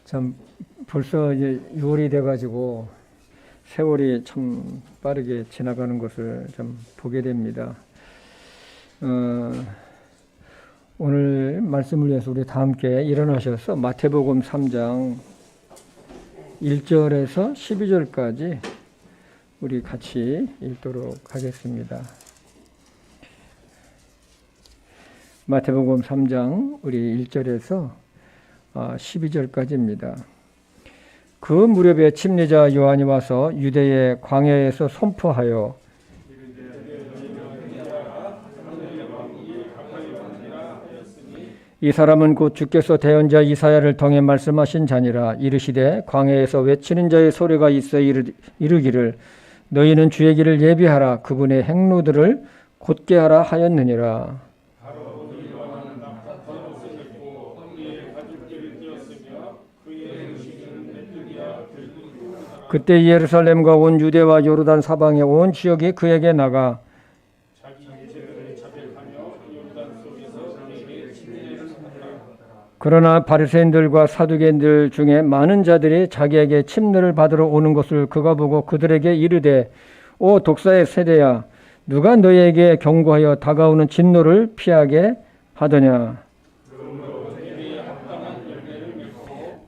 참 벌써 이제 6월이 돼가지고 세월이 참 빠르게 지나가는 것을 좀 보게 됩니다. 오늘 말씀을 위해서 우리 다 함께 일어나셔서 마태복음 3장 1절에서 12절까지 우리 같이 읽도록 하겠습니다. 마태복음 3장 우리 1절에서 12절까지입니다. 그 무렵에 침례자 요한이 와서 유대의 광야에서 선포하여 이 사람은 곧 주께서 대언자 이사야를 통해 말씀하신 자니라. 이르시되 광야에서 외치는 자의 소리가 있어 이르기를 너희는 주의 길을 예비하라. 그분의 행로들을 곧게 하라 하였느니라. 그때 예루살렘과 온 유대와 요르단 사방의 온 지역이 그에게 나가 그러나 바리새인들과 사두개인들 중에 많은 자들이 자기에게 침례를 받으러 오는 것을 그가 보고 그들에게 이르되 오 독사의 세대야 누가 너희에게 경고하여 다가오는 진노를 피하게 하더냐.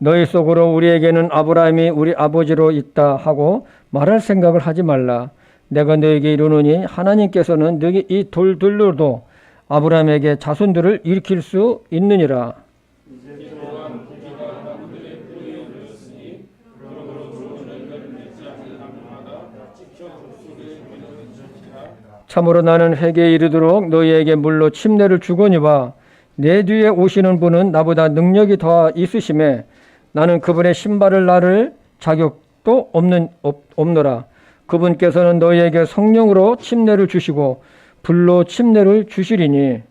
너희 속으로 우리에게는 아브라함이 우리 아버지로 있다 하고 말할 생각을 하지 말라. 내가 너에게 이르노니 하나님께서는 너희 이 돌들로도 아브라함에게 자손들을 일으킬 수 있느니라. 참으로 나는 회개에 이르도록 너희에게 물로 침례를 주거니와 내 뒤에 오시는 분은 나보다 능력이 더 있으심에 나는 그분의 신발을 나를 자격도 없노라. 그분께서는 너희에게 성령으로 침례를 주시고 불로 침례를 주시리니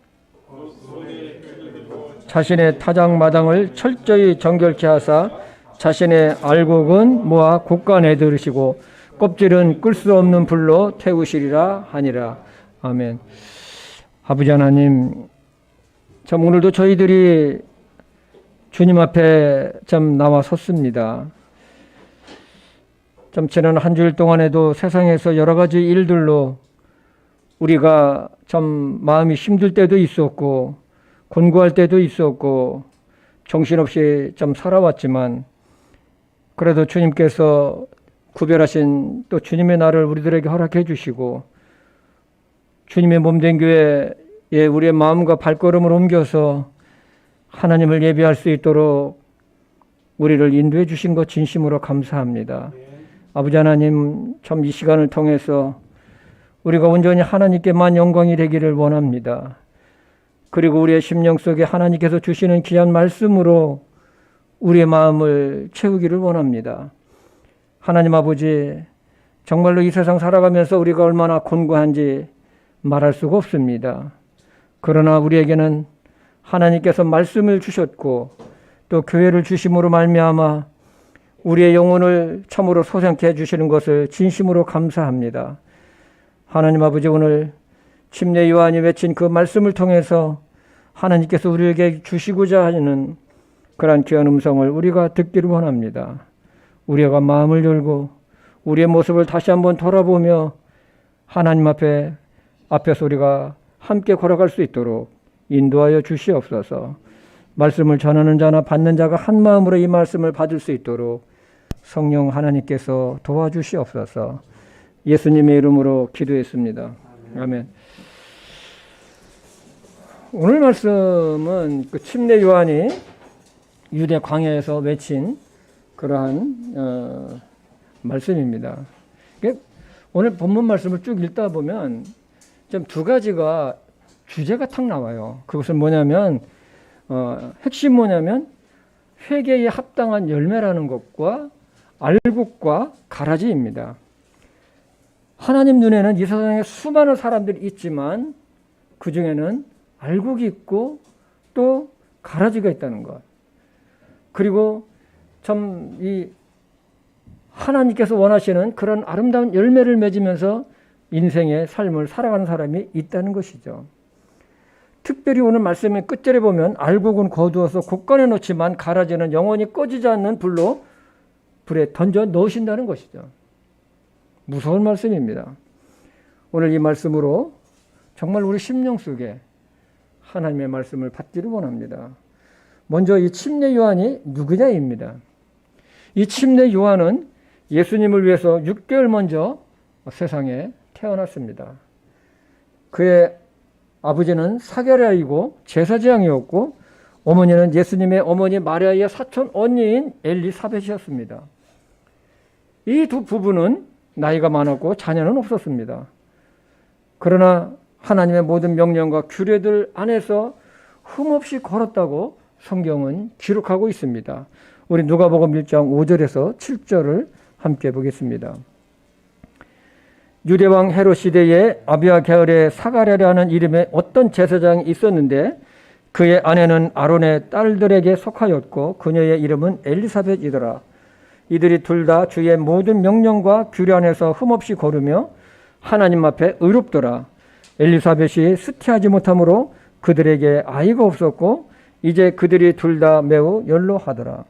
자신의 타작마당을 철저히 정결케 하사 자신의 알곡은 모아 곳간에 들으시고 껍질은 끌 수 없는 불로 태우시리라 하니라. 아멘. 아버지 하나님, 참 오늘도 저희들이 주님 앞에 참 나와 섰습니다. 참 지난 한 주일 동안에도 세상에서 여러 가지 일들로 우리가 참 마음이 힘들 때도 있었고 곤고할 때도 있었고 정신없이 참 살아왔지만 그래도 주님께서 구별하신 또 주님의 날을 우리들에게 허락해 주시고 주님의 몸된 교회에 우리의 마음과 발걸음을 옮겨서 하나님을 예배할 수 있도록 우리를 인도해 주신 것 진심으로 감사합니다. 아버지 하나님, 참 이 시간을 통해서 우리가 온전히 하나님께만 영광이 되기를 원합니다. 그리고 우리의 심령 속에 하나님께서 주시는 귀한 말씀으로 우리의 마음을 채우기를 원합니다. 하나님 아버지, 정말로 이 세상 살아가면서 우리가 얼마나 곤고한지 말할 수가 없습니다. 그러나 우리에게는 하나님께서 말씀을 주셨고 또 교회를 주심으로 말미암아 우리의 영혼을 참으로 소생케 해주시는 것을 진심으로 감사합니다. 하나님 아버지, 오늘 침례 요한이 외친 그 말씀을 통해서 하나님께서 우리에게 주시고자 하는 그러한 귀한 음성을 우리가 듣기를 원합니다. 우리가 마음을 열고 우리의 모습을 다시 한번 돌아보며 하나님 앞에서 우리가 함께 걸어갈 수 있도록 인도하여 주시옵소서. 말씀을 전하는 자나 받는 자가 한 마음으로 이 말씀을 받을 수 있도록 성령 하나님께서 도와주시옵소서. 예수님의 이름으로 기도했습니다. 아멘. 오늘 말씀은 그 침례 요한이 유대 광야에서 외친 그러한 말씀입니다. 오늘 본문 말씀을 쭉 읽다 보면 좀 두 가지가 주제가 탁 나와요. 그것은 뭐냐면 핵심 뭐냐면 회개에 합당한 열매라는 것과 알곡과 가라지입니다. 하나님 눈에는 이 세상에 수많은 사람들이 있지만 그 중에는 알곡이 있고 또 가라지가 있다는 것. 그리고 참 이 하나님께서 원하시는 그런 아름다운 열매를 맺으면서 인생의 삶을 살아가는 사람이 있다는 것이죠. 특별히 오늘 말씀의 끝절에 보면 알곡은 거두어서 곳간에 놓지만 가라지는 영원히 꺼지지 않는 불에 던져 넣으신다는 것이죠. 무서운 말씀입니다. 오늘 이 말씀으로 정말 우리 심령 속에 하나님의 말씀을 받기를 원합니다. 먼저 이 침례 요한이 누구냐입니다. 이 침례 요한은 예수님을 위해서 6개월 먼저 세상에 태어났습니다. 그의 아버지는 사가랴이고 제사장이었고 어머니는 예수님의 어머니 마리아의 사촌 언니인 엘리사벳이었습니다. 이 두 부부는 나이가 많았고 자녀는 없었습니다. 그러나 하나님의 모든 명령과 규례들 안에서 흠없이 걸었다고 성경은 기록하고 있습니다. 우리 누가복음 1장 5절에서 7절을 함께 보겠습니다. 유대왕 헤롯 시대에 아비야 계열의 사가랴라는 이름의 어떤 제사장이 있었는데 그의 아내는 아론의 딸들에게 속하였고 그녀의 이름은 엘리사벳이더라. 이들이 둘 다 주의 모든 명령과 규례 안에서 흠없이 걸으며 하나님 앞에 의롭더라. 엘리사벳이 수티하지 못하므로 그들에게 아이가 없었고 이제 그들이 둘 다 매우 연로하더라.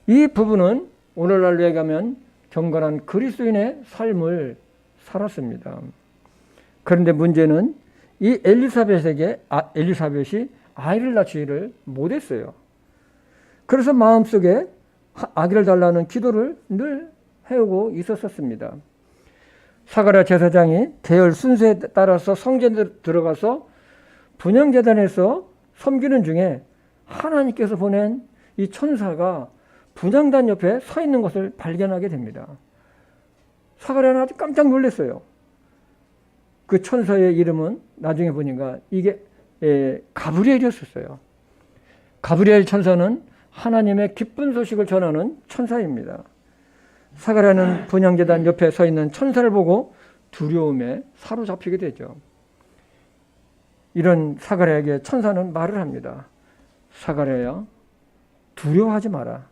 이 부부는 오늘날로 얘기하면 경건한 그리스도인의 삶을 살았습니다. 그런데 문제는 이 엘리사벳이 아이를 낳지를 못했어요. 그래서 마음속에 아기를 달라는 기도를 늘 해오고 있었습니다. 사가랴 제사장이 계열 순서에 따라서 성전에 들어가서 분향제단에서 섬기는 중에 하나님께서 보낸 이 천사가 분향단 옆에 서 있는 것을 발견하게 됩니다. 사가랴는 아주 깜짝 놀랐어요. 그 천사의 이름은 나중에 보니까 이게 가브리엘이었어요. 가브리엘 천사는 하나님의 기쁜 소식을 전하는 천사입니다. 사가랴는 분향제단 옆에 서 있는 천사를 보고 두려움에 사로잡히게 되죠. 이런 사가랴에게 천사는 말을 합니다. 사가랴야, 두려워하지 마라.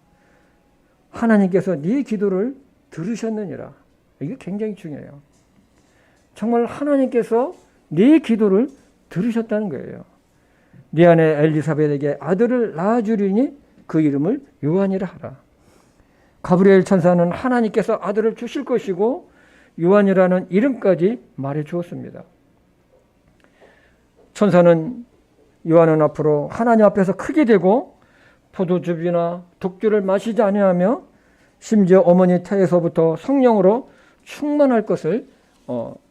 하나님께서 네 기도를 들으셨느니라. 이게 굉장히 중요해요. 정말 하나님께서 네 기도를 들으셨다는 거예요. 네 아내 엘리사벳에게 아들을 낳아주리니 그 이름을 요한이라 하라. 가브리엘 천사는 하나님께서 아들을 주실 것이고 요한이라는 이름까지 말해 주었습니다. 천사는 요한은 앞으로 하나님 앞에서 크게 되고 포도즙이나 독주를 마시지 아니하며 심지어 어머니 태에서부터 성령으로 충만할 것을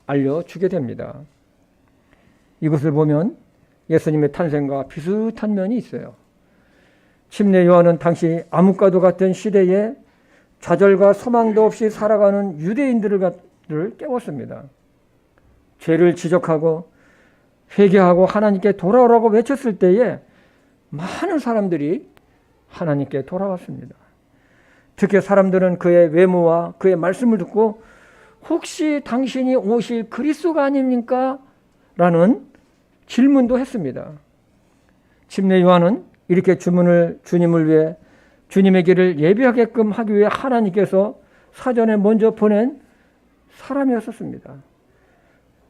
알려주게 됩니다. 이것을 보면 예수님의 탄생과 비슷한 면이 있어요. 침례 요한은 당시 암흑과도 같은 시대에 좌절과 소망도 없이 살아가는 유대인들을 깨웠습니다. 죄를 지적하고 회개하고 하나님께 돌아오라고 외쳤을 때에 많은 사람들이 하나님께 돌아왔습니다. 특히 사람들은 그의 외모와 그의 말씀을 듣고 혹시 당신이 오실 그리스도가 아닙니까? 라는 질문도 했습니다. 침례 요한은 이렇게 주님을 위해 주님의 길을 예비하게끔 하기 위해 하나님께서 사전에 먼저 보낸 사람이었습니다.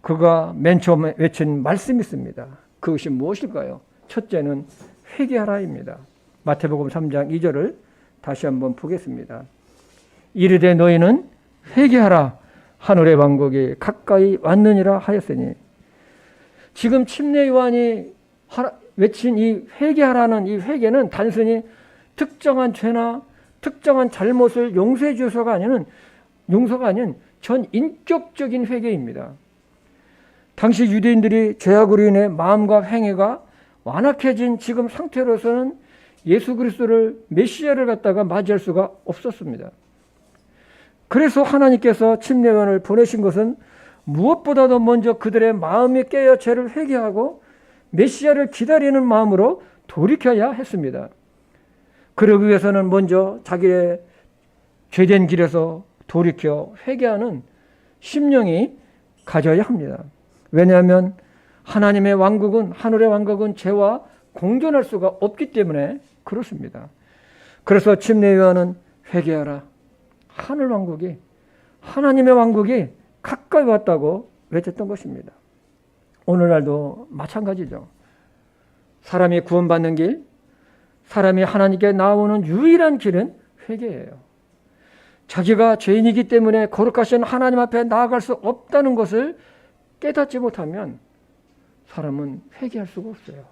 그가 맨 처음에 외친 말씀이 있습니다. 그것이 무엇일까요? 첫째는 회개하라입니다. 마태복음 3장 2절을 다시 한번 보겠습니다. 이르되 너희는 회개하라. 하늘의 왕국이 가까이 왔느니라 하였으니, 지금 침례 요한이 외친 이 회개하라는 이 회개는 단순히 특정한 죄나 특정한 잘못을 용서해 주셔서가 용서가 아닌 전 인격적인 회개입니다. 당시 유대인들이 죄악으로 인해 마음과 행위가 완악해진 지금 상태로서는 예수 그리스도를 메시아를 갖다가 맞이할 수가 없었습니다. 그래서 하나님께서 침례 요한을 보내신 것은 무엇보다도 먼저 그들의 마음이 깨어 죄를 회개하고 메시아를 기다리는 마음으로 돌이켜야 했습니다. 그러기 위해서는 먼저 자기의 죄된 길에서 돌이켜 회개하는 심령이 가져야 합니다. 왜냐하면 하나님의 왕국은, 하늘의 왕국은 죄와 공존할 수가 없기 때문에 그렇습니다. 그래서 침례 요한은 회개하라. 하늘 왕국이, 하나님의 왕국이 가까이 왔다고 외쳤던 것입니다. 오늘날도 마찬가지죠. 사람이 구원받는 길, 사람이 하나님께 나오는 유일한 길은 회개예요. 자기가 죄인이기 때문에 거룩하신 하나님 앞에 나아갈 수 없다는 것을 깨닫지 못하면 사람은 회개할 수가 없어요.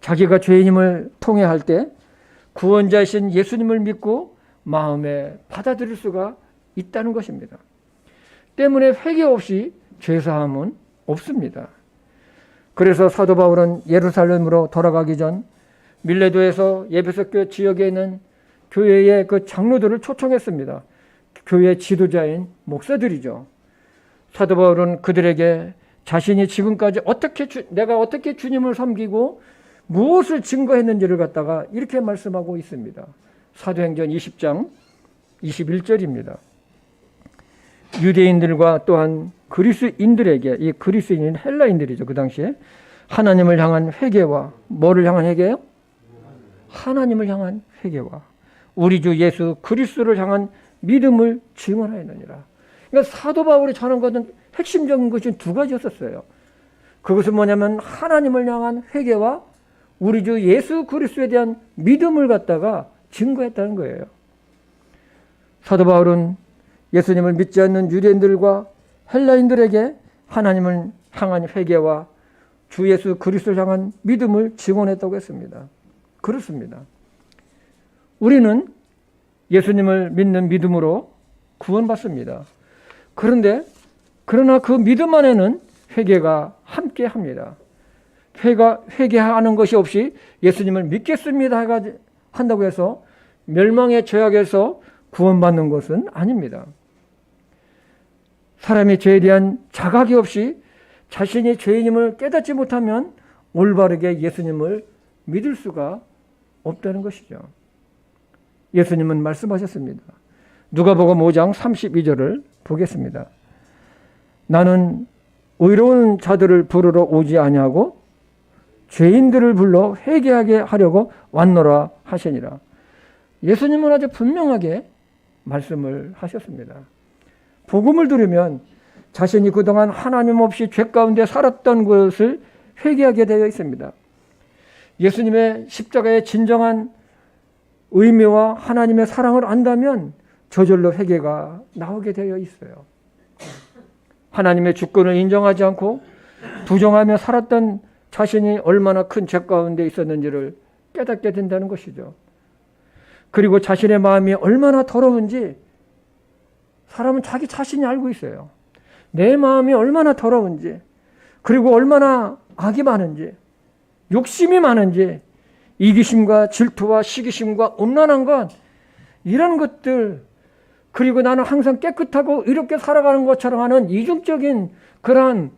자기가 죄인임을 통회할 때 구원자이신 예수님을 믿고 마음에 받아들일 수가 있다는 것입니다. 때문에 회개 없이 죄사함은 없습니다. 그래서 사도 바울은 예루살렘으로 돌아가기 전 밀레도에서 에베소 교회 지역에 있는 교회의 그 장로들을 초청했습니다. 교회 지도자인 목사들이죠. 사도 바울은 그들에게 자신이 지금까지 내가 어떻게 주님을 섬기고 무엇을 증거했는지를 갖다가 이렇게 말씀하고 있습니다. 사도행전 20장 21절입니다. 유대인들과 또한 그리스인들에게, 이 그리스인은 헬라인들이죠. 그 당시에 하나님을 향한 회개와, 뭐를 향한 회개요? 하나님을 향한 회개와 우리 주 예수 그리스도를 향한 믿음을 증언하였느니라. 그러니까 사도 바울이 전한 것은 핵심적인 것이 두 가지였었어요. 그것은 뭐냐면 하나님을 향한 회개와 우리 주 예수 그리스도에 대한 믿음을 갖다가 증거했다는 거예요. 사도 바울은 예수님을 믿지 않는 유대인들과 헬라인들에게 하나님을 향한 회개와 주 예수 그리스도를 향한 믿음을 증언했다고 했습니다. 그렇습니다. 우리는 예수님을 믿는 믿음으로 구원받습니다. 그러나 그 믿음 안에는 회개가 함께 합니다. 회개하는 것이 없이 예수님을 믿겠습니다 한다고 해서 멸망의 죄악에서 구원받는 것은 아닙니다. 사람이 죄에 대한 자각이 없이 자신이 죄인임을 깨닫지 못하면 올바르게 예수님을 믿을 수가 없다는 것이죠. 예수님은 말씀하셨습니다. 누가복음 5장 32절을 보겠습니다. 나는 의로운 자들을 부르러 오지 아니하고 죄인들을 불러 회개하게 하려고 왔노라 하시니라. 예수님은 아주 분명하게 말씀을 하셨습니다. 복음을 들으면 자신이 그동안 하나님 없이 죄 가운데 살았던 것을 회개하게 되어 있습니다. 예수님의 십자가의 진정한 의미와 하나님의 사랑을 안다면 저절로 회개가 나오게 되어 있어요. 하나님의 주권을 인정하지 않고 부정하며 살았던 자신이 얼마나 큰 죄 가운데 있었는지를 깨닫게 된다는 것이죠. 그리고 자신의 마음이 얼마나 더러운지 사람은 자기 자신이 알고 있어요. 내 마음이 얼마나 더러운지, 그리고 얼마나 악이 많은지, 욕심이 많은지, 이기심과 질투와 시기심과 음란한 것, 이런 것들, 그리고 나는 항상 깨끗하고 이렇게 살아가는 것처럼 하는 이중적인 그러한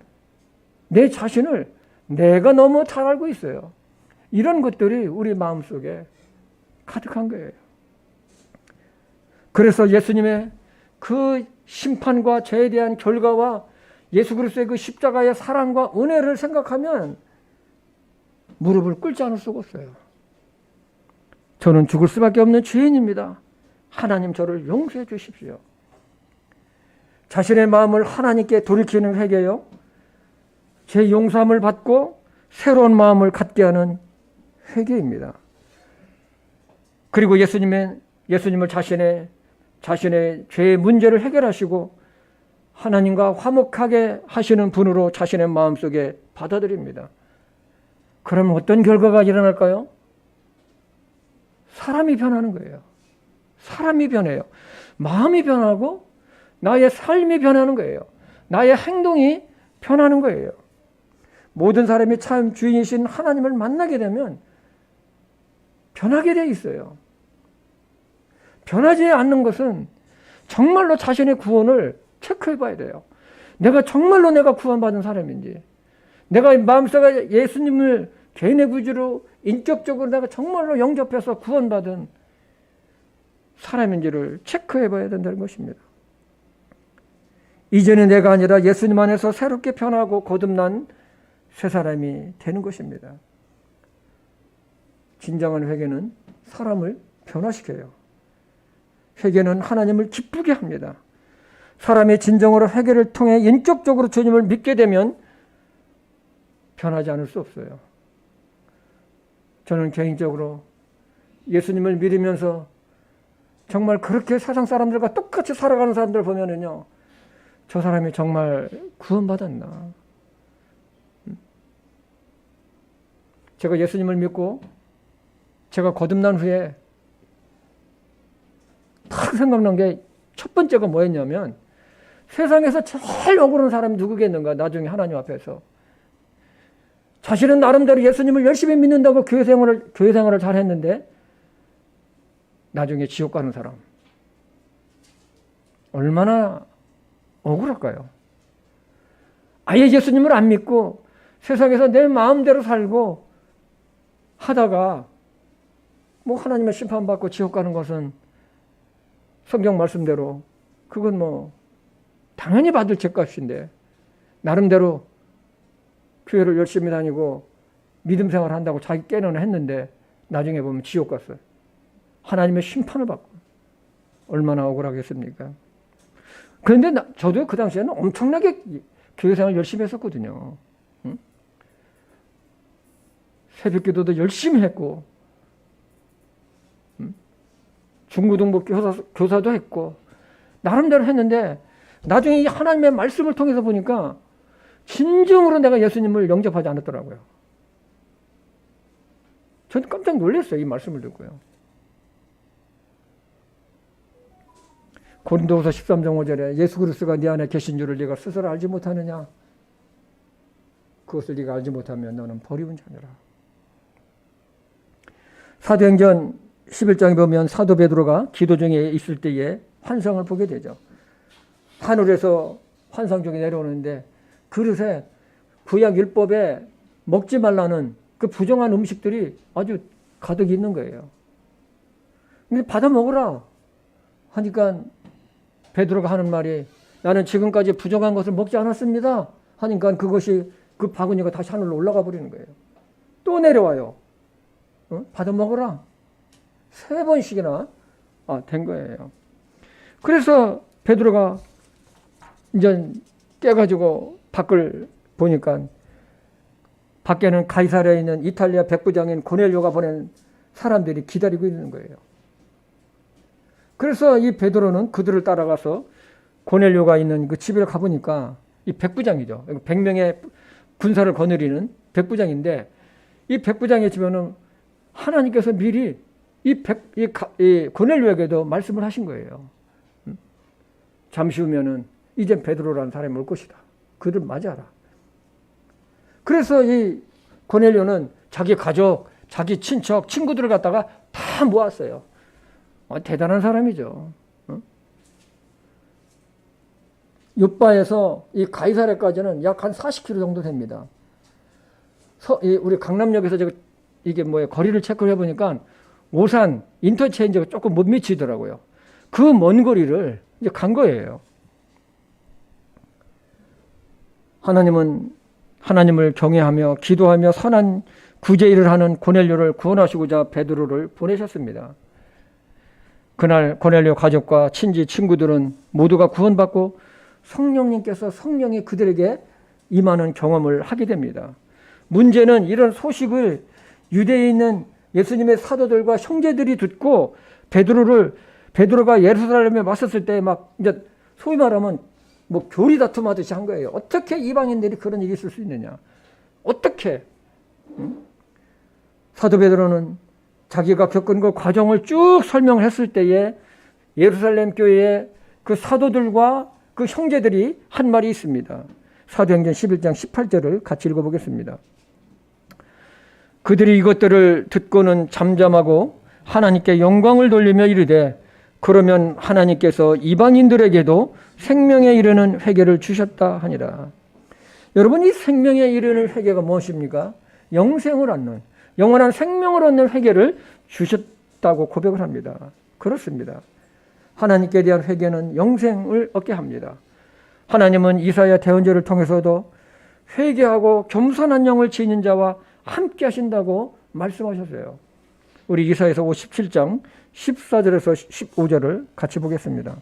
내 자신을 내가 너무 잘 알고 있어요. 이런 것들이 우리 마음속에 가득한 거예요. 그래서 예수님의 그 심판과 죄에 대한 결과와 예수 그리스도의 그 십자가의 사랑과 은혜를 생각하면 무릎을 꿇지 않을 수가 없어요. 저는 죽을 수밖에 없는 죄인입니다. 하나님 저를 용서해 주십시오. 자신의 마음을 하나님께 돌이키는 회개요, 제 용서함을 받고 새로운 마음을 갖게 하는 회개입니다. 그리고 예수님을 자신의 죄의 문제를 해결하시고 하나님과 화목하게 하시는 분으로 자신의 마음속에 받아들입니다. 그러면 어떤 결과가 일어날까요? 사람이 변하는 거예요. 사람이 변해요. 마음이 변하고 나의 삶이 변하는 거예요. 나의 행동이 변하는 거예요. 모든 사람이 참 주인이신 하나님을 만나게 되면 변하게 돼 있어요. 변하지 않는 것은 정말로 자신의 구원을 체크해 봐야 돼요. 내가 정말로 구원받은 사람인지, 내가 마음속에 예수님을 개인의 구주로 인격적으로 내가 정말로 영접해서 구원받은 사람인지를 체크해 봐야 된다는 것입니다. 이제는 내가 아니라 예수님 안에서 새롭게 변하고 거듭난 새 사람이 되는 것입니다. 진정한 회개는 사람을 변화시켜요. 회개는 하나님을 기쁘게 합니다. 사람이 진정으로 회개를 통해 인격적으로 주님을 믿게 되면 변하지 않을 수 없어요. 저는 개인적으로 예수님을 믿으면서 정말 그렇게 세상 사람들과 똑같이 살아가는 사람들 보면은요, 저 사람이 정말 구원받았나. 제가 예수님을 믿고 제가 거듭난 후에 딱 생각난 게 첫 번째가 뭐였냐면, 세상에서 제일 억울한 사람이 누구겠는가, 나중에 하나님 앞에서. 자신은 나름대로 예수님을 열심히 믿는다고 교회 생활을 잘 했는데, 나중에 지옥 가는 사람. 얼마나 억울할까요? 아예 예수님을 안 믿고 세상에서 내 마음대로 살고 하다가 뭐 하나님의 심판받고 지옥 가는 것은 성경 말씀대로 그건 뭐 당연히 받을 죄값인데, 나름대로 교회를 열심히 다니고 믿음 생활 한다고 자기 깨는 했는데 나중에 보면 지옥 갔어요. 하나님의 심판을 받고. 얼마나 억울하겠습니까? 그런데 저도 그 당시에는 엄청나게 교회 생활 열심히 했었거든요. 응? 새벽 기도도 열심히 했고, 중고등부 교사도 했고, 나름대로 했는데, 나중에 이 하나님의 말씀을 통해서 보니까 진정으로 내가 예수님을 영접하지 않았더라고요. 저는 깜짝 놀랐어요, 이 말씀을 듣고요. 고린도후서 13장 5절에 예수 그리스도가 네 안에 계신 줄을 네가 스스로 알지 못하느냐? 그것을 네가 알지 못하면 너는 버리운 자녀라. 사도행전 11장에 보면 사도 베드로가 기도 중에 있을 때에 환상을 보게 되죠. 하늘에서 환상 중에 내려오는데 그릇에 구약 율법에 먹지 말라는 그 부정한 음식들이 아주 가득 있는 거예요. 근데 받아 먹으라 하니까 베드로가 하는 말이, 나는 지금까지 부정한 것을 먹지 않았습니다 하니까 그것이, 그 바구니가 다시 하늘로 올라가 버리는 거예요. 또 내려와요. 받아 먹으라. 3번씩이나 된 거예요. 그래서 베드로가 이제 깨가지고 밖을 보니까 밖에는 가이사랴에 있는 이탈리아 백부장인 고넬료가 보낸 사람들이 기다리고 있는 거예요. 그래서 이 베드로는 그들을 따라가서 고넬료가 있는 그 집에 가보니까 이 백부장이죠. 100명의 군사를 거느리는 백부장인데, 이 백부장의 집에는 하나님께서 미리 이 고넬료에게도 말씀을 하신 거예요. 잠시 후면은 이젠 베드로라는 사람이 올 것이다. 그를 맞아라. 그래서 이 고넬료는 자기 가족, 자기 친척, 친구들을 갖다가 다 모았어요. 대단한 사람이죠. 요바에서 이 가이사랴까지는 약 한 40km 정도 됩니다. 우리 강남역에서 이게 거리를 체크를 해보니까 오산 인터체인지가 조금 못 미치더라고요. 그 먼 거리를 이제 간 거예요. 하나님은 하나님을 경외하며 기도하며 선한 구제 일을 하는 고넬료를 구원하시고자 베드로를 보내셨습니다. 그날 고넬료 가족과 친지 친구들은 모두가 구원받고 성령님께서 성령이 그들에게 임하는 경험을 하게 됩니다. 문제는 이런 소식을 유대에 있는 예수님의 사도들과 형제들이 듣고 베드로가 예루살렘에 왔었을 때 막 이제 소위 말하면 교리 다툼하듯이 한 거예요. 어떻게 이방인들이 그런 일이 있을 수 있느냐? 어떻게? 사도 베드로는 자기가 겪은 그 과정을 쭉 설명을 했을 때에 예루살렘 교회의 그 사도들과 그 형제들이 한 말이 있습니다. 사도행전 11장 18절을 같이 읽어보겠습니다. 그들이 이것들을 듣고는 잠잠하고 하나님께 영광을 돌리며 이르되, 그러면 하나님께서 이방인들에게도 생명에 이르는 회개를 주셨다 하니라. 여러분, 이 생명에 이르는 회개가 무엇입니까? 영생을 얻는, 영원한 생명을 얻는 회개를 주셨다고 고백을 합니다. 그렇습니다. 하나님께 대한 회개는 영생을 얻게 합니다. 하나님은 이사야 대언자를 통해서도 회개하고 겸손한 영을 지닌 자와 함께 하신다고 말씀하셨어요. 우리 이사야서 57장 14절에서 15절을 같이 보겠습니다.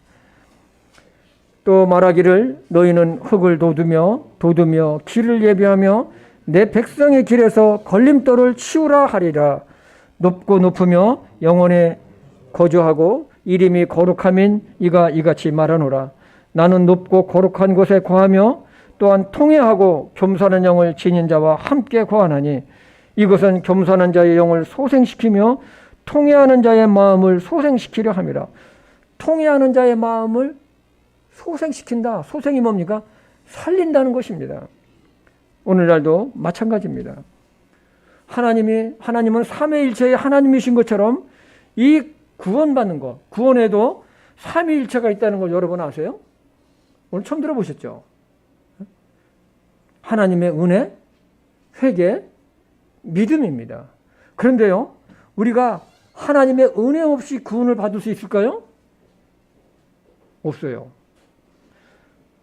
또 말하기를 너희는 흙을 돋우며 길을 예비하며 내 백성의 길에서 걸림돌을 치우라 하리라. 높고 높으며 영원에 거주하고 이름이 거룩함인 이가 이같이 말하노라. 나는 높고 거룩한 곳에 거하며 또한 통회하고 겸손한 영을 지닌 자와 함께 거하나니 이것은 겸손한 자의 영을 소생시키며 통회하는 자의 마음을 소생시키려 함이라. 통회하는 자의 마음을 소생시킨다. 소생이 뭡니까? 살린다는 것입니다. 오늘날도 마찬가지입니다. 하나님은 삼위일체의 하나님이신 것처럼 이 구원받는 것, 구원에도 삼위일체가 있다는 걸 여러분 아세요? 오늘 처음 들어보셨죠? 하나님의 은혜, 회개, 믿음입니다. 그런데요, 우리가 하나님의 은혜 없이 구원을 받을 수 있을까요? 없어요.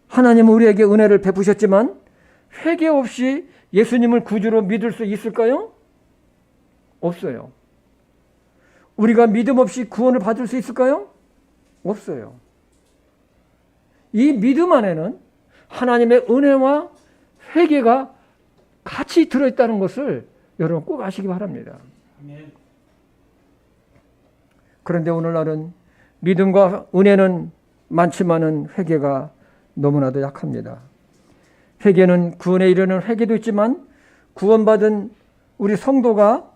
하나님은 우리에게 은혜를 베푸셨지만 회개 없이 예수님을 구주로 믿을 수 있을까요? 없어요. 우리가 믿음 없이 구원을 받을 수 있을까요? 없어요. 이 믿음 안에는 하나님의 은혜와 회개가 같이 들어있다는 것을 여러분 꼭 아시기 바랍니다. 그런데 오늘날은 믿음과 은혜는 많지만은 회개가 너무나도 약합니다. 회개는 구원에 이르는 회개도 있지만 구원받은 우리 성도가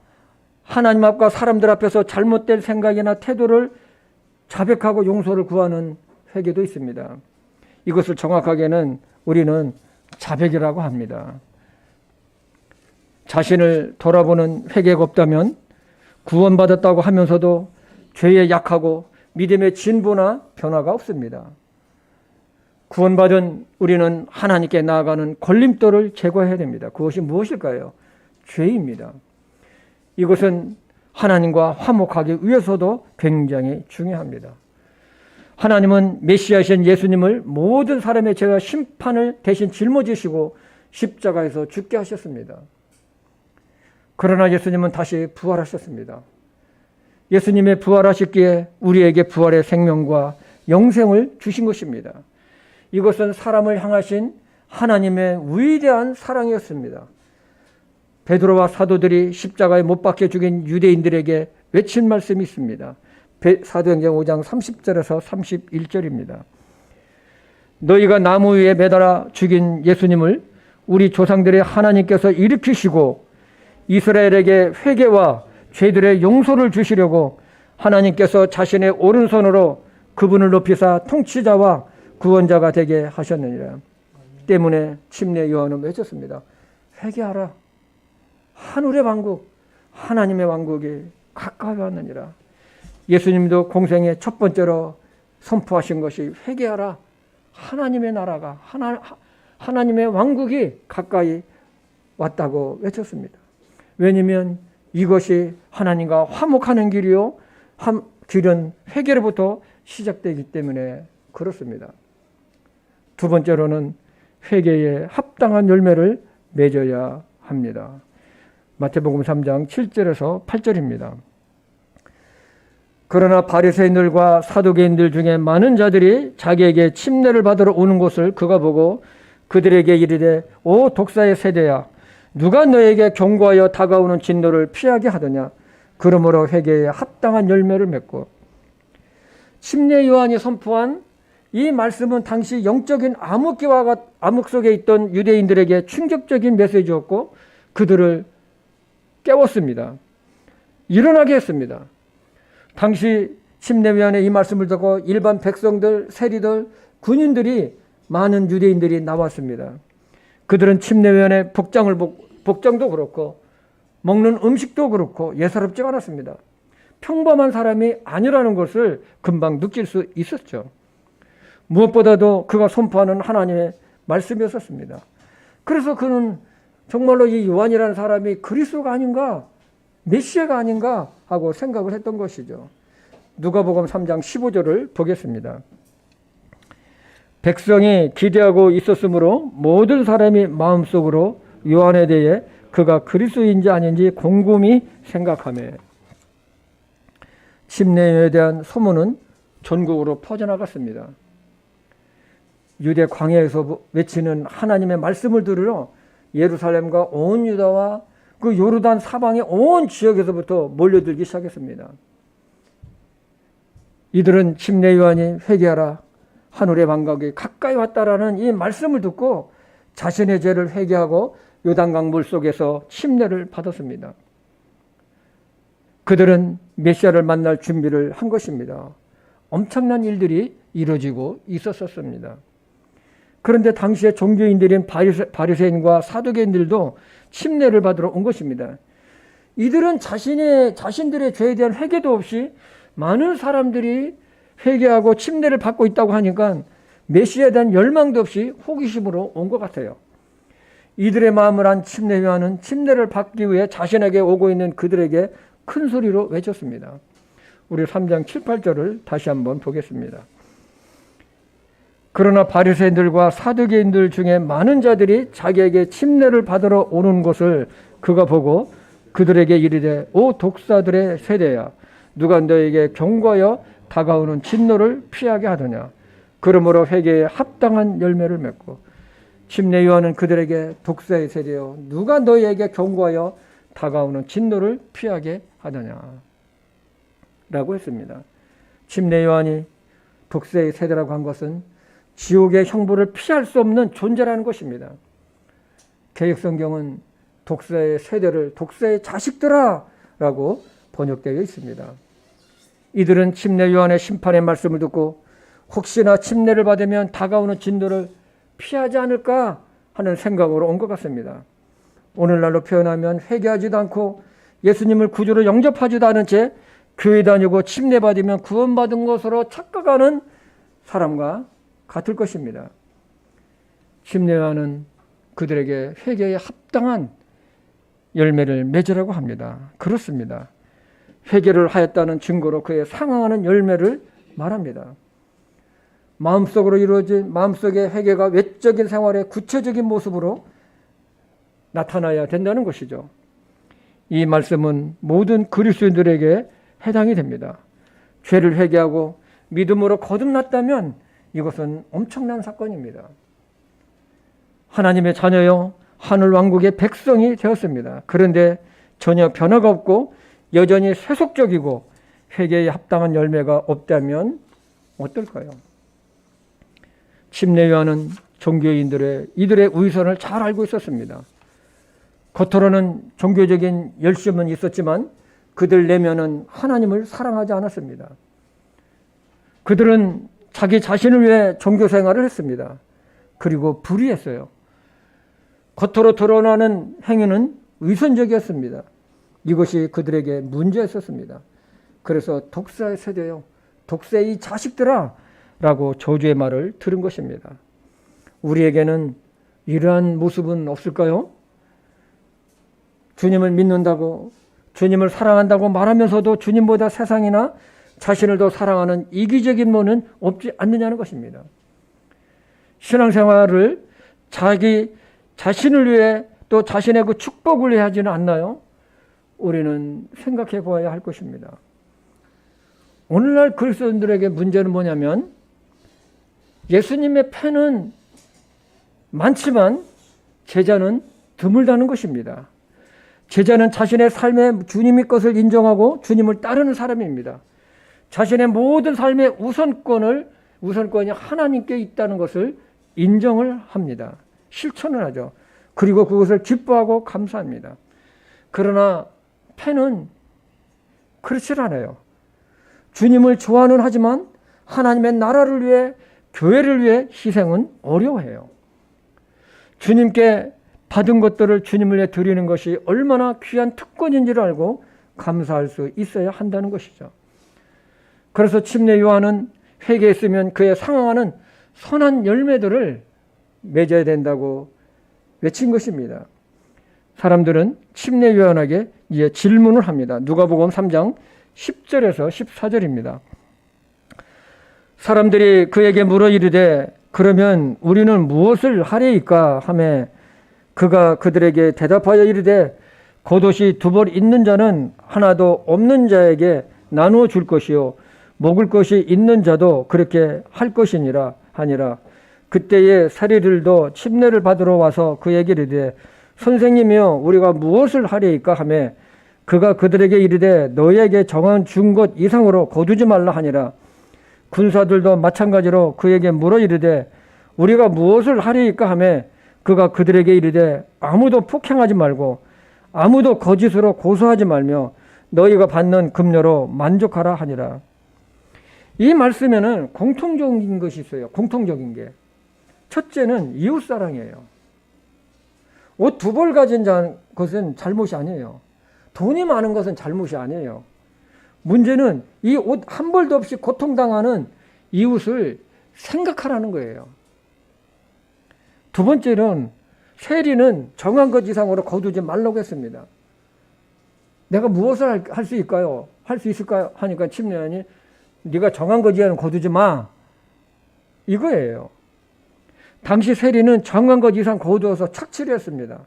하나님 앞과 사람들 앞에서 잘못된 생각이나 태도를 자백하고 용서를 구하는 회개도 있습니다. 이것을 정확하게는 우리는 자백이라고 합니다. 자신을 돌아보는 회개가 없다면 구원받았다고 하면서도 죄에 약하고 믿음의 진보나 변화가 없습니다. 구원받은 우리는 하나님께 나아가는 걸림돌을 제거해야 됩니다. 그것이 무엇일까요? 죄입니다. 이것은 하나님과 화목하기 위해서도 굉장히 중요합니다. 하나님은 메시아신 예수님을 모든 사람의 죄와 심판을 대신 짊어지시고 십자가에서 죽게 하셨습니다. 그러나 예수님은 다시 부활하셨습니다. 예수님의 부활하셨기에 우리에게 부활의 생명과 영생을 주신 것입니다. 이것은 사람을 향하신 하나님의 위대한 사랑이었습니다. 베드로와 사도들이 십자가에 못 박혀 죽인 유대인들에게 외친 말씀이 있습니다. 사도행전 5장 30절에서 31절입니다. 너희가 나무 위에 매달아 죽인 예수님을 우리 조상들의 하나님께서 일으키시고 이스라엘에게 회개와 죄들의 용서를 주시려고 하나님께서 자신의 오른손으로 그분을 높이사 통치자와 구원자가 되게 하셨느니라. 때문에 침례 요한은 외쳤습니다. 회개하라. 하늘의 왕국, 하나님의 왕국이 가까이 왔느니라. 예수님도 공생의 첫 번째로 선포하신 것이 회개하라. 하나님의 나라가, 하나님의 왕국이 가까이 왔다고 외쳤습니다. 왜냐하면 이것이 하나님과 화목하는 길이요, 길은 회개로부터 시작되기 때문에 그렇습니다. 두 번째로는 회개에 합당한 열매를 맺어야 합니다. 마태복음 3장 7절에서 8절입니다. 그러나 바리새인들과 사두개인들 중에 많은 자들이 자기에게 침례를 받으러 오는 것을 그가 보고 그들에게 이르되 오 독사의 세대야, 누가 너에게 경고하여 다가오는 진노를 피하게 하더냐. 그러므로 회개에 합당한 열매를 맺고. 침례 요한이 선포한 이 말씀은 당시 영적인 암흑 속에 있던 유대인들에게 충격적인 메시지였고 그들을 깨웠습니다. 일어나게 했습니다. 당시 침례 요한의 이 말씀을 듣고 일반 백성들, 세리들, 군인들이 많은 유대인들이 나왔습니다. 그들은 침례 요한의 복장도 그렇고 먹는 음식도 그렇고 예사롭지 않았습니다. 평범한 사람이 아니라는 것을 금방 느낄 수 있었죠. 무엇보다도 그가 선포하는 하나님의 말씀이었습니다. 그래서 그는 정말로 이 요한이라는 사람이 그리스도가 아닌가, 메시아가 아닌가 하고 생각을 했던 것이죠. 누가복음 3장 15절을 보겠습니다. 백성이 기대하고 있었으므로 모든 사람이 마음속으로 요한에 대해 그가 그리스도인지 아닌지 곰곰이 생각하며 침례에 대한 소문은 전국으로 퍼져나갔습니다. 유대 광야에서 외치는 하나님의 말씀을 들으러 예루살렘과 온 유다와 그 요르단 사방의 온 지역에서부터 몰려들기 시작했습니다. 이들은 침례 요한이 회개하라, 하늘의 반각이 가까이 왔다라는 이 말씀을 듣고 자신의 죄를 회개하고 요단강 물속에서 침례를 받았습니다. 그들은 메시아를 만날 준비를 한 것입니다. 엄청난 일들이 이루어지고 있었습니다. 그런데 당시에 종교인들인 바리새인과 사두개인들도 침례를 받으러 온 것입니다. 이들은 자신들의 죄에 대한 회개도 없이 많은 사람들이 회개하고 침례를 받고 있다고 하니까 메시아에 대한 열망도 없이 호기심으로 온 것 같아요. 이들의 마음을 안 침례 요한은 침례를 받기 위해 자신에게 오고 있는 그들에게 큰 소리로 외쳤습니다. 우리 3장 7, 8절을 다시 한번 보겠습니다. 그러나 바리새인들과 사두개인들 중에 많은 자들이 자기에게 침례를 받으러 오는 것을 그가 보고 그들에게 이르되 오 독사들의 세대야, 누가 너에게 경고하여 다가오는 진노를 피하게 하더냐. 그러므로 회개에 합당한 열매를 맺고. 침례 요한은 그들에게 독사의 세대여, 누가 너희에게 경고하여 다가오는 진노를 피하게 하더냐 라고 했습니다. 침례 요한이 독사의 세대라고 한 것은 지옥의 형벌을 피할 수 없는 존재라는 것입니다. 개역성경은 독사의 세대를 독사의 자식들아 라고 번역되어 있습니다. 이들은 침례 요한의 심판의 말씀을 듣고 혹시나 침례를 받으면 다가오는 진노를 피하지 않을까 하는 생각으로 온 것 같습니다. 오늘날로 표현하면 회개하지도 않고 예수님을 구주로 영접하지도 않은 채 교회 다니고 침례 받으면 구원받은 것으로 착각하는 사람과 같을 것입니다. 침례 요한은 그들에게 회개에 합당한 열매를 맺으라고 합니다. 그렇습니다. 회개를 하였다는 증거로 그에 상응하는 열매를 말합니다. 마음속으로 이루어진 마음속의 회개가 외적인 생활의 구체적인 모습으로 나타나야 된다는 것이죠. 이 말씀은 모든 그리스도인들에게 해당이 됩니다. 죄를 회개하고 믿음으로 거듭났다면 이것은 엄청난 사건입니다. 하나님의 자녀요, 하늘 왕국의 백성이 되었습니다. 그런데 전혀 변화가 없고 여전히 세속적이고 회개에 합당한 열매가 없다면 어떨까요? 침례 요한은 종교인들의 이들의 위선을 잘 알고 있었습니다. 겉으로는 종교적인 열심은 있었지만 그들 내면은 하나님을 사랑하지 않았습니다. 그들은 자기 자신을 위해 종교 생활을 했습니다. 그리고 불의했어요. 겉으로 드러나는 행위는 위선적이었습니다. 이것이 그들에게 문제였었습니다. 그래서 독사의 세대요, 독사의 이 자식들아 라고 저주의 말을 들은 것입니다. 우리에게는 이러한 모습은 없을까요? 주님을 믿는다고, 주님을 사랑한다고 말하면서도 주님보다 세상이나 자신을 더 사랑하는 이기적인 면은 없지 않느냐는 것입니다. 신앙생활을 자기 자신을 위해 또 자신의 그 축복을 위해 하지는 않나요? 우리는 생각해 보아야 할 것입니다. 오늘날 그리스도인들에게 문제는 뭐냐면 예수님의 팬은 많지만 제자는 드물다는 것입니다. 제자는 자신의 삶에 주님의 것을 인정하고 주님을 따르는 사람입니다. 자신의 모든 삶의 우선권이 하나님께 있다는 것을 인정을 합니다. 실천을 하죠. 그리고 그것을 기뻐하고 감사합니다. 그러나 팬은 그렇지 않아요. 주님을 좋아는 하지만 하나님의 나라를 위해, 교회를 위해 희생은 어려워해요. 주님께 받은 것들을 주님을 위해 드리는 것이 얼마나 귀한 특권인지를 알고 감사할 수 있어야 한다는 것이죠. 그래서 침례 요한은 회개했으면 그에 상응하는 선한 열매들을 맺어야 된다고 외친 것입니다. 사람들은 침례 요한에게 이제 질문을 합니다. 누가복음 3장 10절에서 14절입니다. 사람들이 그에게 물어 이르되 그러면 우리는 무엇을 하리이까 하매 그가 그들에게 대답하여 이르되 겉옷이 두 벌 있는 자는 하나도 없는 자에게 나누어 줄 것이요 먹을 것이 있는 자도 그렇게 할 것이니라 하니라. 그때에 세리들도 침례를 받으러 와서 그에게 이르되 선생님이여 우리가 무엇을 하리이까 하매 그가 그들에게 이르되 너희에게 정한 준 것 이상으로 거두지 말라 하니라. 군사들도 마찬가지로 그에게 물어 이르되 우리가 무엇을 하리이까 하매 그가 그들에게 이르되 아무도 폭행하지 말고 아무도 거짓으로 고소하지 말며 너희가 받는 급료로 만족하라 하니라. 이 말씀에는 공통적인 것이 있어요. 공통적인 게. 첫째는 이웃사랑이에요. 옷 두 벌 가진 것은 잘못이 아니에요. 돈이 많은 것은 잘못이 아니에요. 문제는 이 옷 한 벌도 없이 고통당하는 이웃을 생각하라는 거예요. 두 번째는 세리는 정한 것 이상으로 거두지 말라고 했습니다. 내가 무엇을 할 수 있을까요? 할 수 있을까요? 하니까 침례원이 네가 정한 것 이하는 거두지 마. 이거예요. 당시 세리는 정한 것 이상 거두어서 착취를 했습니다.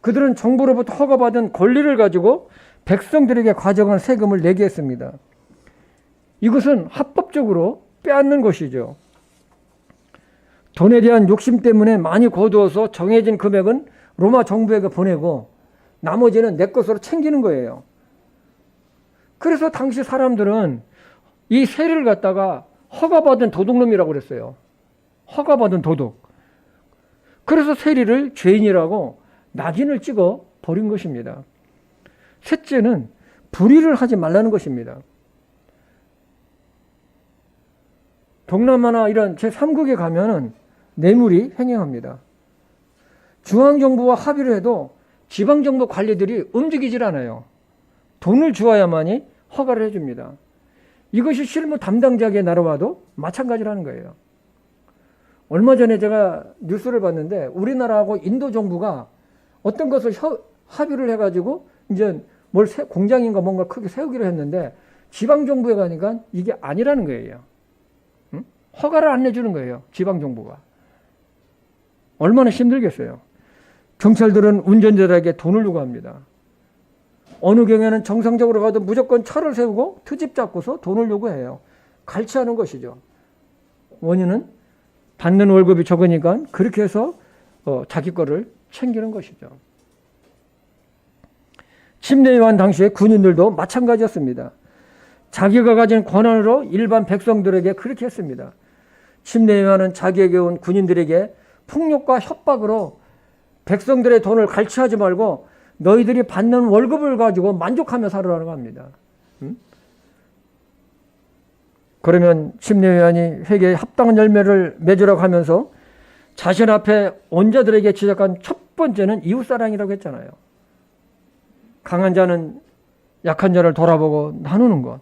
그들은 정부로부터 허가받은 권리를 가지고 백성들에게 가져간 세금을 내게 했습니다. 이것은 합법적으로 빼앗는 것이죠. 돈에 대한 욕심 때문에 많이 거두어서 정해진 금액은 로마 정부에게 보내고 나머지는 내 것으로 챙기는 거예요. 그래서 당시 사람들은 이 세리를 갖다가 허가받은 도둑놈이라고 그랬어요. 허가받은 도둑. 그래서 세리를 죄인이라고 낙인을 찍어 버린 것입니다. 셋째는 불의를 하지 말라는 것입니다. 동남아나 이런 제3국에 가면은 뇌물이 횡행합니다. 중앙정부와 합의를 해도 지방정부 관리들이 움직이질 않아요. 돈을 주어야만이 허가를 해줍니다. 이것이 실무 담당자에게 나라와도 마찬가지라는 거예요. 얼마 전에 제가 뉴스를 봤는데 우리나라하고 인도 정부가 어떤 것을 합의를 해가지고 이제 공장인가 뭔가 크게 세우기로 했는데 지방정부에 가니까 이게 아니라는 거예요. 응? 허가를 안 내주는 거예요. 지방정부가. 얼마나 힘들겠어요. 경찰들은 운전자들에게 돈을 요구합니다. 어느 경우에는 정상적으로 가도 무조건 차를 세우고 트집 잡고서 돈을 요구해요. 갈취하는 것이죠. 원인은 받는 월급이 적으니까 그렇게 해서 자기 거를 챙기는 것이죠. 침례요한 당시에 군인들도 마찬가지였습니다. 자기가 가진 권한으로 일반 백성들에게 그렇게 했습니다. 침례요한은 자기에게 온 군인들에게 폭력과 협박으로 백성들의 돈을 갈취하지 말고 너희들이 받는 월급을 가지고 만족하며 살으라고 합니다. 그러면 침례요한이 회개에 합당한 열매를 맺으라고 하면서 자신 앞에 온 자들에게 지적한 첫 번째는 이웃사랑이라고 했잖아요. 강한 자는 약한 자를 돌아보고 나누는 것.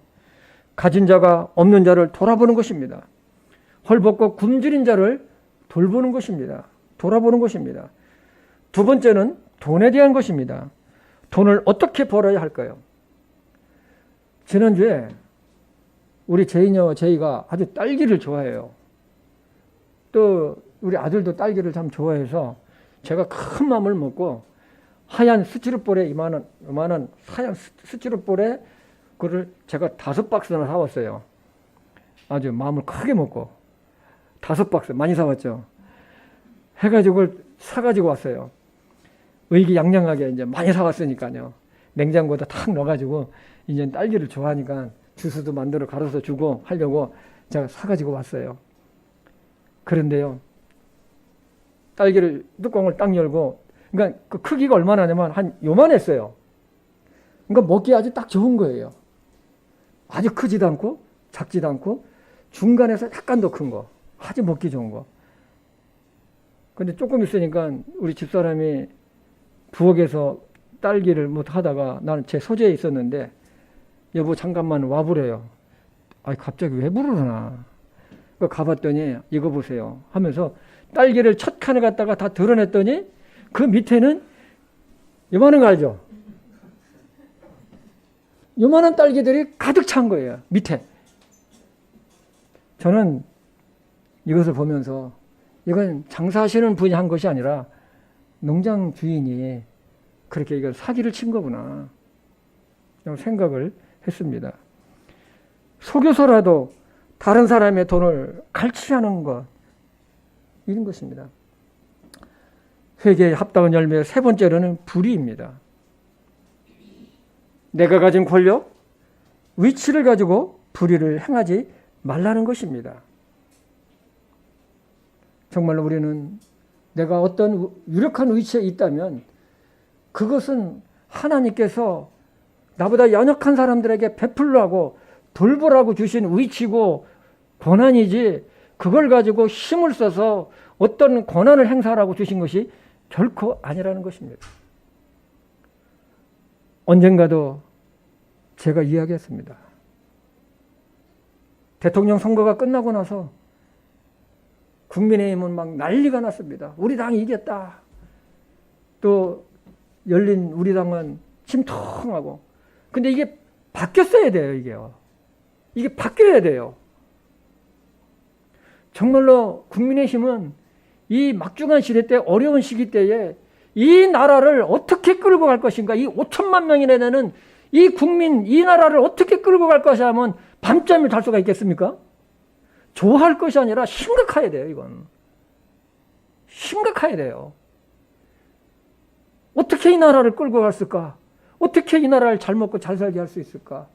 가진 자가 없는 자를 돌아보는 것입니다. 헐벗고 굶주린 자를 돌보는 것입니다. 돌아보는 것입니다. 두 번째는 돈에 대한 것입니다. 돈을 어떻게 벌어야 할까요? 지난주에 우리 제이녀와 제이가 아주 딸기를 좋아해요. 또 우리 아들도 딸기를 참 좋아해서 제가 큰 맘을 먹고 하얀 스티로볼에 이만한 하얀 스티로볼에 그걸 제가 5박스나 사왔어요. 아주 마음을 크게 먹고 5박스 많이 사왔죠. 해가지고 사가지고 왔어요. 의기양양하게 이제 많이 사왔으니까요. 냉장고에다 탁 넣어가지고 이제 딸기를 좋아하니까 주스도 만들어 갈아서 주고 하려고 제가 사가지고 왔어요. 그런데요, 딸기를 뚜껑을 딱 열고, 그러니까 그 크기가 얼마나 냐면 한 요만했어요. 그러니까 먹기 아주 딱 좋은 거예요. 아주 크지도 않고 작지도 않고 중간에서 약간 더 큰 거, 아주 먹기 좋은 거. 근데 조금 있으니까 우리 집사람이 부엌에서 딸기를 뭐 하다가 나는 제 소재에 있었는데 여보 잠깐만 와보래요. 아이 갑자기 왜 부르나. 가봤더니 이거 보세요 하면서 딸기를 첫 칸에 갖다가 다 드러냈더니 그 밑에는 요만한 거 알죠? 요만한 딸기들이 가득 찬 거예요. 밑에. 저는 이것을 보면서 이건 장사하시는 분이 한 것이 아니라 농장 주인이 그렇게 이걸 사기를 친 거구나 생각을 했습니다. 속여서라도 다른 사람의 돈을 갈취하는 것, 이런 것입니다. 회개에 합당한 열매 세 번째로는 불의입니다. 내가 가진 권력, 위치를 가지고 불의를 행하지 말라는 것입니다. 정말로 우리는 내가 어떤 유력한 위치에 있다면 그것은 하나님께서 나보다 연약한 사람들에게 베풀라고 돌보라고 주신 위치고 권한이지, 그걸 가지고 힘을 써서 어떤 권한을 행사하라고 주신 것이 결코 아니라는 것입니다. 언젠가도 제가 이야기했습니다. 대통령 선거가 끝나고 나서 국민의힘은 막 난리가 났습니다. 우리 당이 이겼다. 또 열린 우리 당은 침통하고. 근데 이게 바뀌었어야 돼요, 이게 바뀌어야 돼요. 정말로 국민의힘은 이 막중한 시대 때, 어려운 시기 때에 이 나라를 어떻게 끌고 갈 것인가, 이 5천만 명이나 되는 이 국민, 이 나라를 어떻게 끌고 갈 것이 하면 밤잠을 잘 수가 있겠습니까? 좋아할 것이 아니라 심각해야 돼요, 이건. 심각해야 돼요. 어떻게 이 나라를 끌고 갔을까? 어떻게 이 나라를 잘 먹고 잘 살게 할 수 있을까?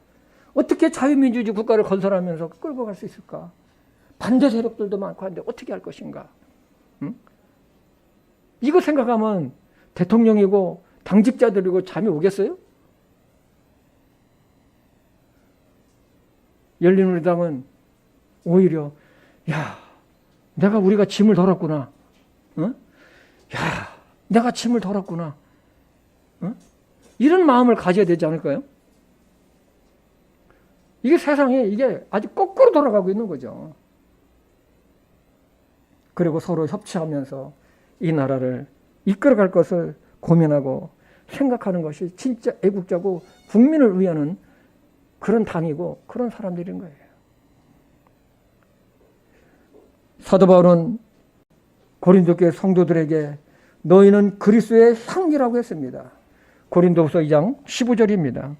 어떻게 자유민주주의 국가를 건설하면서 끌고 갈 수 있을까? 반대 세력들도 많고 한데 어떻게 할 것인가? 응? 이거 생각하면 대통령이고 당직자들이고 잠이 오겠어요? 열린우리당은 오히려 내가 우리가 짐을 덜었구나. 어? 내가 짐을 덜었구나. 어? 이런 마음을 가져야 되지 않을까요? 이게 세상에 이게 아주 거꾸로 돌아가고 있는 거죠. 그리고 서로 협치하면서 이 나라를 이끌어갈 것을 고민하고 생각하는 것이 진짜 애국자고 국민을 위하는 그런 당이고 그런 사람들인 거예요. 사도 바울은 고린도 교회 성도들에게 너희는 그리스도의 향기라고 했습니다. 고린도후서 2장 15절입니다.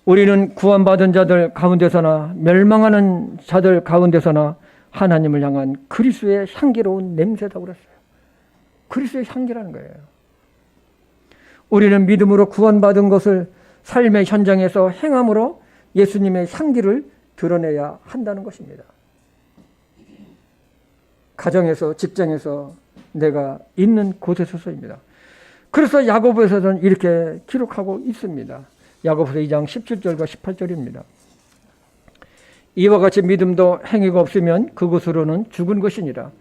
우리는 구원받은 자들 가운데서나 멸망하는 자들 가운데서나 하나님을 향한 그리스도의 향기로운 냄새라고 그랬어요. 그리스도의 향기라는 거예요. 우리는 믿음으로 구원받은 것을 삶의 현장에서 행함으로 예수님의 향기를 드러내야 한다는 것입니다. 가정에서, 직장에서, 내가 있는 곳에서입니다. 그래서 야고보에서는 이렇게 기록하고 있습니다. 야고보서 2장 17절과 18절입니다. 이와 같이 믿음도 행위가 없으면 그것으로는 죽은 것이니라.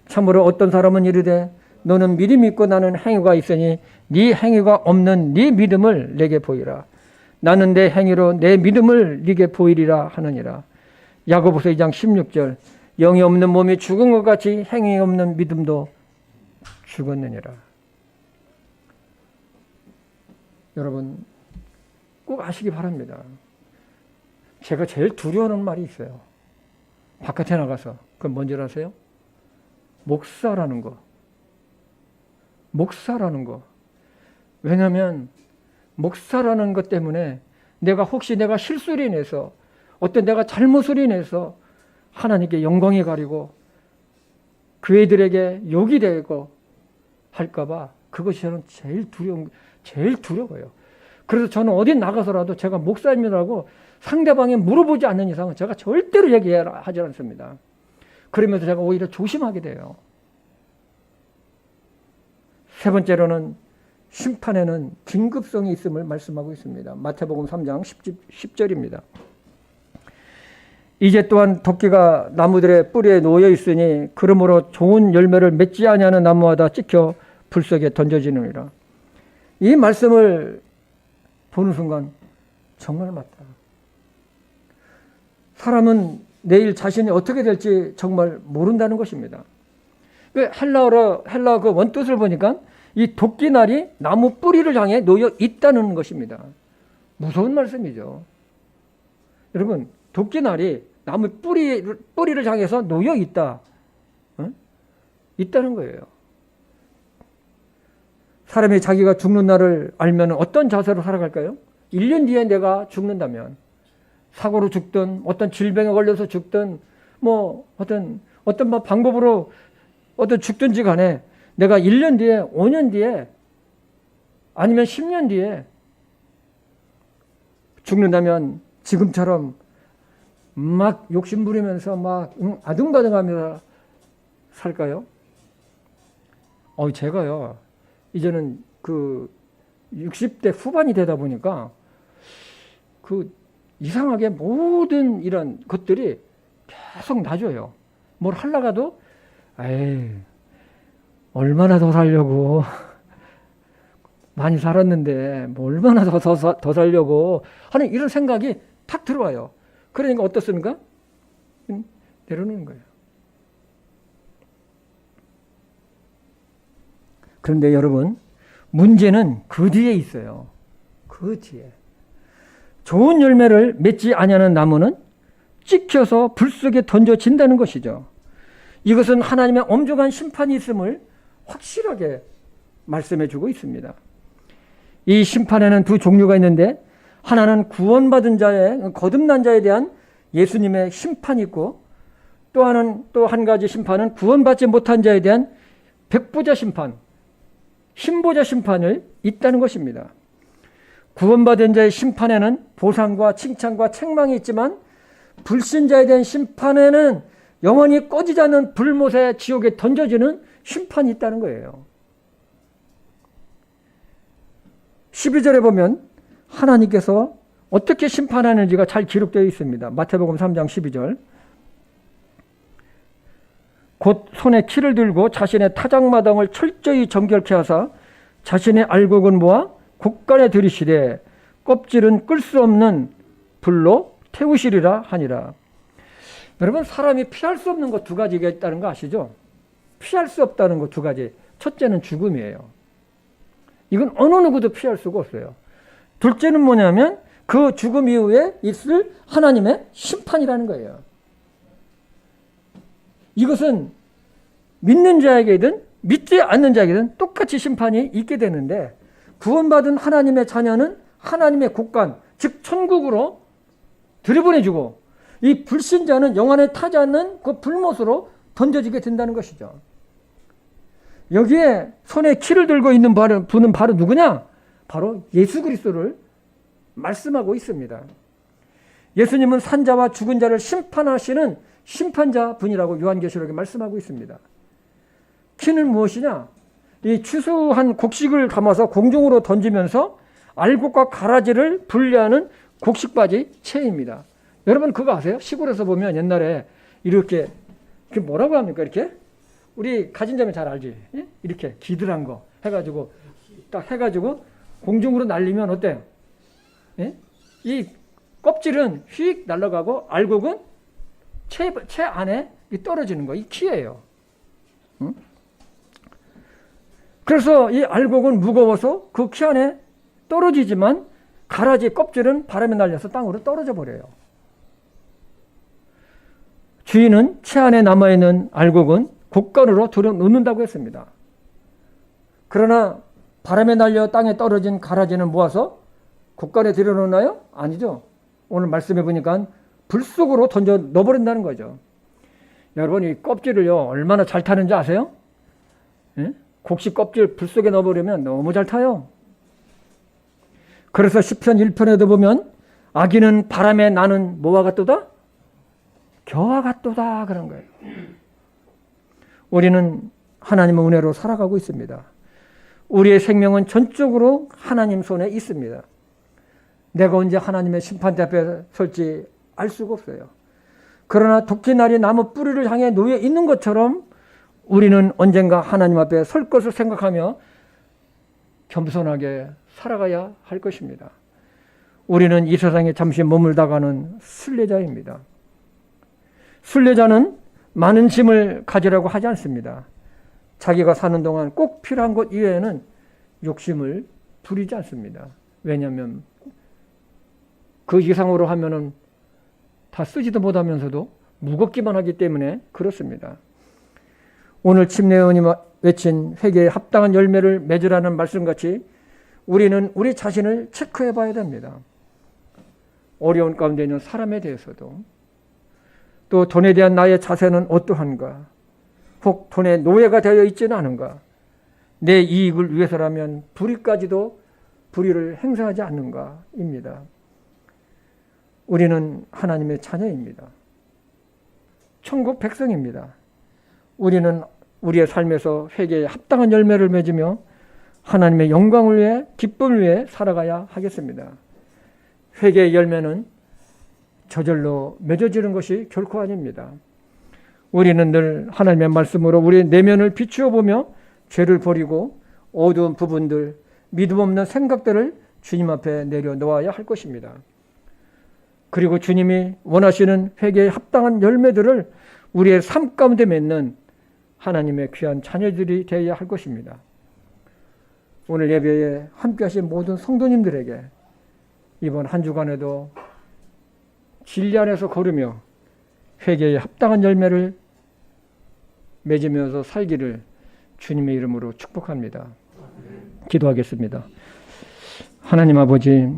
참으로 어떤 사람은 이르되 너는 믿음이 있고 나는 행위가 있으니 네 행위가 없는 네 믿음을 내게 보이라. 나는 내 행위로 내 믿음을 네게 보이리라 하느니라. 야고보서 2장 16절. 영이 없는 몸이 죽은 것 같이 행위 없는 믿음도 죽었느니라. 여러분 꼭 아시기 바랍니다. 제가 제일 두려워하는 말이 있어요. 바깥에 나가서. 그건 뭔지 아세요? 목사라는 거. 목사라는 거. 왜냐하면 목사라는 것 때문에 혹시 내가 실수로 인해서 어떤 내가 잘못으로 인해서 하나님께 영광이 가리고 교회들에게 욕이 되고 할까봐 그것이 저는 제일 두려워요. 그래서 저는 어디 나가서라도 제가 목사님이라고 상대방이 물어보지 않는 이상은 제가 절대로 얘기하지 않습니다. 그러면서 제가 오히려 조심하게 돼요. 세 번째로는 심판에는 긴급성이 있음을 말씀하고 있습니다. 마태복음 3장 10절입니다. 이제 또한 도끼가 나무들의 뿌리에 놓여 있으니 그러므로 좋은 열매를 맺지 아니하는 나무마다 찍혀 불속에 던져지느니라. 이 말씀을 보는 순간 정말 맞다. 사람은 내일 자신이 어떻게 될지 정말 모른다는 것입니다. 헬라어 그 원뜻을 보니까 이 도끼날이 나무 뿌리를 향해 놓여 있다는 것입니다. 무서운 말씀이죠. 여러분, 도끼날이 나무 뿌리를 향해서 놓여 있다. 있다는 거예요. 사람이 자기가 죽는 날을 알면 어떤 자세로 살아갈까요? 1년 뒤에 내가 죽는다면 사고로 죽든 어떤 질병에 걸려서 죽든 어떤 방법으로 죽든지 간에 내가 1년 뒤에, 5년 뒤에, 아니면 10년 뒤에 죽는다면 지금처럼 막 욕심부리면서 막 아등바등하면서 살까요? 제가요, 이제는 그 60대 후반이 되다 보니까 그 이상하게 모든 이런 것들이 계속 나줘요. 뭘 하려가도 에이, 얼마나 더 살려고 많이 살았는데 뭐 얼마나 더 살려고 하는 이런 생각이 탁 들어와요. 그러니까 어떻습니까? 내려놓는 거예요. 그런데 여러분, 문제는 그 뒤에 있어요. 그 뒤에. 좋은 열매를 맺지 아니하는 나무는 찍혀서 불 속에 던져진다는 것이죠. 이것은 하나님의 엄중한 심판이 있음을 확실하게 말씀해 주고 있습니다. 이 심판에는 두 종류가 있는데, 하나는 거듭난 자에 대한 예수님의 심판이 있고, 또 한 가지 심판은 구원받지 못한 자에 대한 백보자 심판, 신보자 심판을 있다는 것입니다. 구원받은 자의 심판에는 보상과 칭찬과 책망이 있지만, 불신자에 대한 심판에는 영원히 꺼지지 않는 불못의 지옥에 던져지는 심판이 있다는 거예요. 12절에 보면 하나님께서 어떻게 심판하는지가 잘 기록되어 있습니다. 마태복음 3장 12절. 곧 손에 키를 들고 자신의 타작마당을 철저히 정결케 하사 자신의 알곡은 모아 곡간에 들이시되 껍질은 끌 수 없는 불로 태우시리라 하니라. 여러분, 사람이 피할 수 없는 것 두 가지가 있다는 거 아시죠? 피할 수 없다는 것 두 가지. 첫째는 죽음이에요. 이건 어느 누구도 피할 수가 없어요. 둘째는 뭐냐면 그 죽음 이후에 있을 하나님의 심판이라는 거예요. 이것은 믿는 자에게든 믿지 않는 자에게든 똑같이 심판이 있게 되는데, 구원받은 하나님의 자녀는 하나님의 국간, 즉 천국으로 들여보내주고, 이 불신자는 영안에 타지 않는 그 불못으로 던져지게 된다는 것이죠. 여기에 손에 키를 들고 있는 분은 바로 누구냐? 바로 예수 그리스도를 말씀하고 있습니다. 예수님은 산자와 죽은 자를 심판하시는 심판자 분이라고 요한계시록에 말씀하고 있습니다. 키는 무엇이냐? 이 추수한 곡식을 담아서 공중으로 던지면서 알곡과 가라지를 분리하는 곡식바지 채입니다. 여러분 그거 아세요? 시골에서 보면 옛날에 이렇게 뭐라고 합니까? 이렇게? 우리 가진 자면 잘 알지? 예? 이렇게 기드란 거 해가지고 딱 해가지고 공중으로 날리면 어때요? 예? 이 껍질은 휙 날아가고 알곡은 채 안에 떨어지는 거, 이 키예요. 응? 그래서 이 알곡은 무거워서 그 키 안에 떨어지지만 가라지 껍질은 바람에 날려서 땅으로 떨어져 버려요. 주인은 채 안에 남아있는 알곡은 곡간으로 들여놓는다고 했습니다. 그러나 바람에 날려 땅에 떨어진 가라지는 모아서 곡간에 들여놓나요? 아니죠. 오늘 말씀해 보니까 불 속으로 던져 넣어버린다는 거죠. 여러분, 이 껍질을요 얼마나 잘 타는지 아세요? 예? 곡식 껍질 불 속에 넣어버리면 너무 잘 타요. 그래서 시편 1편에도 보면 아기는 바람에 나는 뭐와 같도다? 겨와 같도다 그런 거예요. 우리는 하나님의 은혜로 살아가고 있습니다. 우리의 생명은 전적으로 하나님 손에 있습니다. 내가 언제 하나님의 심판대 앞에 설지 알 수가 없어요. 그러나 도끼날이 나무 뿌리를 향해 놓여 있는 것처럼 우리는 언젠가 하나님 앞에 설 것을 생각하며 겸손하게 살아가야 할 것입니다. 우리는 이 세상에 잠시 머물다가는 순례자입니다. 순례자는 많은 짐을 가지라고 하지 않습니다. 자기가 사는 동안 꼭 필요한 것 이외에는 욕심을 부리지 않습니다. 왜냐하면 그 이상으로 하면은 다 쓰지도 못하면서도 무겁기만 하기 때문에 그렇습니다. 오늘 침례원이 외친 회개에 합당한 열매를 맺으라는 말씀같이 우리는 우리 자신을 체크해 봐야 됩니다. 어려운 가운데 있는 사람에 대해서도, 또 돈에 대한 나의 자세는 어떠한가, 혹 돈에 노예가 되어 있지는 않은가, 내 이익을 위해서라면 불의를 행사하지 않는가입니다. 우리는 하나님의 자녀입니다. 천국 백성입니다. 우리는 우리의 삶에서 회개에 합당한 열매를 맺으며 하나님의 영광을 위해 기쁨을 위해 살아가야 하겠습니다. 회개의 열매는 저절로 맺어지는 것이 결코 아닙니다. 우리는 늘 하나님의 말씀으로 우리의 내면을 비추어 보며 죄를 버리고 어두운 부분들, 믿음 없는 생각들을 주님 앞에 내려놓아야 할 것입니다. 그리고 주님이 원하시는 회개에 합당한 열매들을 우리의 삶 가운데 맺는 하나님의 귀한 자녀들이 되어야 할 것입니다. 오늘 예배에 함께하신 모든 성도님들에게 이번 한 주간에도 진리 안에서 걸으며 회개에 합당한 열매를 맺으면서 살기를 주님의 이름으로 축복합니다. 기도하겠습니다. 하나님 아버지,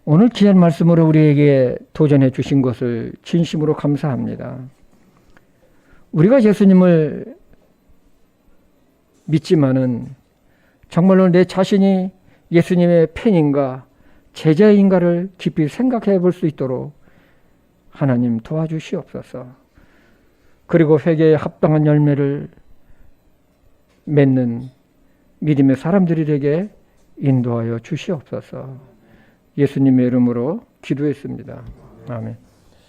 오늘 귀한 말씀으로 우리에게 도전해 주신 것을 진심으로 감사합니다. 우리가 예수님을 믿지만은 정말로 내 자신이 예수님의 팬인가 제자인가를 깊이 생각해 볼 수 있도록 하나님 도와주시옵소서. 그리고 회개에 합당한 열매를 맺는 믿음의 사람들에게 인도하여 주시옵소서. 예수님의 이름으로 기도했습니다. 아멘.